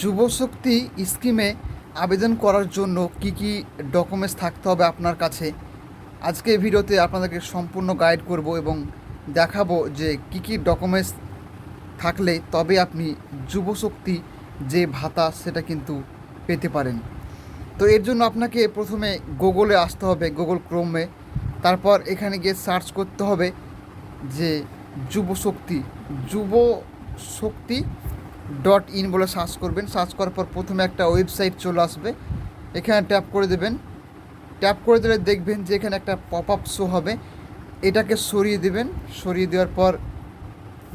যুবশক্তি স্কিমে আবেদন করার জন্য কি কি ডকুমেন্টস থাকতে হবে আপনার কাছে, আজকে এই ভিডিওতে আপনাদেরকে সম্পূর্ণ গাইড করব এবং দেখাবো যে কি কি ডকুমেন্টস থাকলে তবে আপনি যুবশক্তি যে ভাতা সেটা কিন্তু পেতে পারেন। তো এর জন্য আপনাকে প্রথমে গুগলে আসতে হবে, গুগল ক্রোমে। তারপর এখানে গিয়ে সার্চ করতে হবে যে যুবশক্তি যুবশক্তি .in বলে সার্চ করবেন। সার্চ করার পর প্রথমে একটা ওয়েবসাইট চলে আসবে, এখানে ট্যাপ করে দেবেন। ট্যাপ করে দিলে দেখবেন যে এখানে একটা পপ আপ শো হবে, এটাকে সরিয়ে দেবেন। সরিয়ে দেওয়ার পর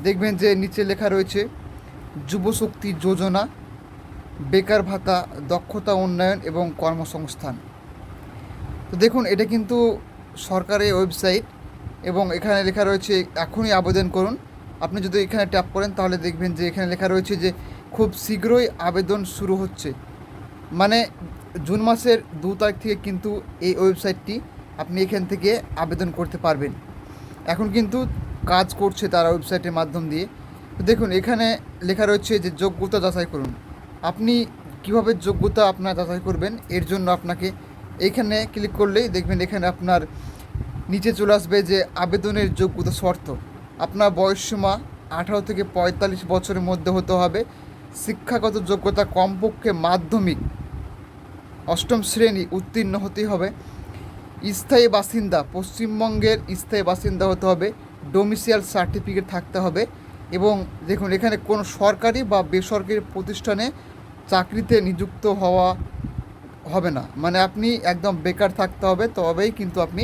দেখবেন যে নিচে লেখা রয়েছে যুবশক্তি যোজনা, বেকার ভাতা, দক্ষতা উন্নয়ন এবং কর্মসংস্থান। তো দেখুন এটা কিন্তু সরকারি ওয়েবসাইট এবং এখানে লেখা রয়েছে এখনই আবেদন করুন। আপনি যদি এখানে ট্যাপ করেন তাহলে দেখবেন যে এখানে লেখা রয়েছে যে খুব শীঘ্রই আবেদন শুরু হচ্ছে, মানে জুন মাসের 2 তারিখ থেকে কিন্তু এই ওয়েবসাইটটি আপনি এখান থেকে আবেদন করতে পারবেন। এখন কিন্তু কাজ করছে তারা ওয়েবসাইটের মাধ্যম দিয়ে। তো দেখুন এখানে লেখা রয়েছে যে যোগ্যতা যাচাই করুন। আপনি কিভাবে যোগ্যতা আপনার যাচাই করবেন, এর জন্য আপনাকে এইখানে ক্লিক করলেই দেখবেন এখানে আপনার নিচে চলে আসবে যে আবেদনের যোগ্যতা শর্ত। আপনার বয়সসীমা 18 থেকে 45 বছরের মধ্যে হতে হবে। শিক্ষাগত যোগ্যতা কমপক্ষে মাধ্যমিক 8ম শ্রেণী উত্তীর্ণ হতেই হবে। স্থায়ী বাসিন্দা, পশ্চিমবঙ্গের স্থায়ী বাসিন্দা হতে হবে। ডোমিসিয়াল সার্টিফিকেট থাকতে হবে। এবং দেখুন এখানে কোনো সরকারি বা বেসরকারি প্রতিষ্ঠানে চাকরিতে নিযুক্ত হওয়া হবে না, মানে আপনি একদম বেকার থাকতে হবে, তবেই কিন্তু আপনি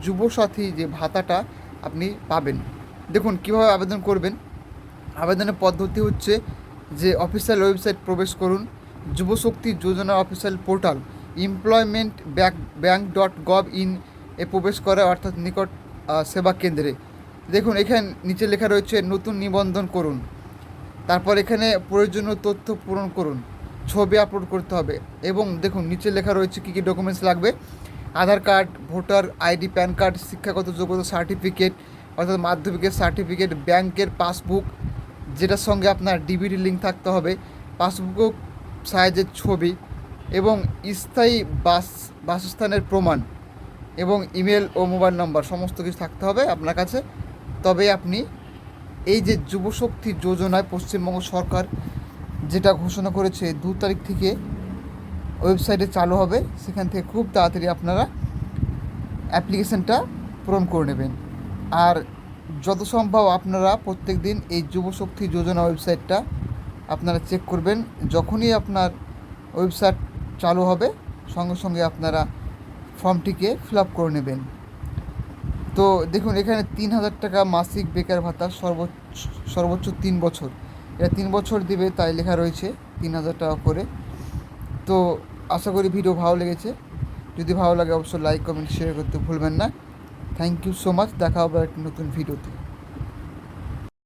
যুবসাথী যে ভাতাটা আপনি পাবেন। দেখুন কীভাবে আবেদন করবেন। আবেদনের পদ্ধতি হচ্ছে যে অফিসিয়াল ওয়েবসাইট প্রবেশ করুন, যুবশক্তি যোজনার অফিসিয়াল পোর্টাল এমপ্লয়মেন্ট bank.gov.in এ প্রবেশ করে, অর্থাৎ নিকট সেবা কেন্দ্রে। দেখুন এখানে নিচে লেখা রয়েছে নতুন নিবন্ধন করুন। তারপর এখানে প্রয়োজনীয় তথ্য পূরণ করুন, ছবি আপলোড করতে হবে। এবং দেখুন নিচে লেখা রয়েছে কী কী ডকুমেন্টস লাগবে: Aadhaar card, voter ID, PAN card, শিক্ষাগত যোগ্যতা সার্টিফিকেট অর্থাৎ মাধ্যমিকের সার্টিফিকেট, ব্যাংকের পাসবুক যেটার সঙ্গে আপনার ডিবিটি লিঙ্ক থাকতে হবে, পাসবুক সাইজের ছবি এবং স্থায়ী বাসস্থানের প্রমাণ এবং ইমেল ও মোবাইল নম্বর সমস্ত কিছু থাকতে হবে আপনার কাছে। তবে আপনি এই যে যুবশক্তি যোজনায় পশ্চিমবঙ্গ সরকার যেটা ঘোষণা করেছে 2 তারিখ থেকে ওয়েবসাইটে চালু হবে, সেখান থেকে খুব তাড়াতাড়ি আপনারা অ্যাপ্লিকেশানটা পূরণ করে নেবেন। আর যত সম্ভব আপনারা প্রত্যেক দিন এই যুবশক্তি যোজনা ওয়েবসাইটটা আপনারা চেক করবেন। যখনই আপনার ওয়েবসাইট চালু হবে সঙ্গে সঙ্গে আপনারা ফর্মটিকে ফিল আপ করে নেবেন। তো দেখুন এখানে 3,000 টাকা মাসিক বেকার ভাতা, সর্বোচ্চ 3 বছর, এটা 3 বছর দিবে তাই লেখা রয়েছে 3,000 টাকা করে। তো আশা করি ভিডিও ভালো লেগেছে। যদি ভালো লাগে অবশ্যই লাইক, কমেন্ট, শেয়ার করতে ভুলবেন না। Thank you so much. দেখা হবে একটা নতুন ভিডিওতে।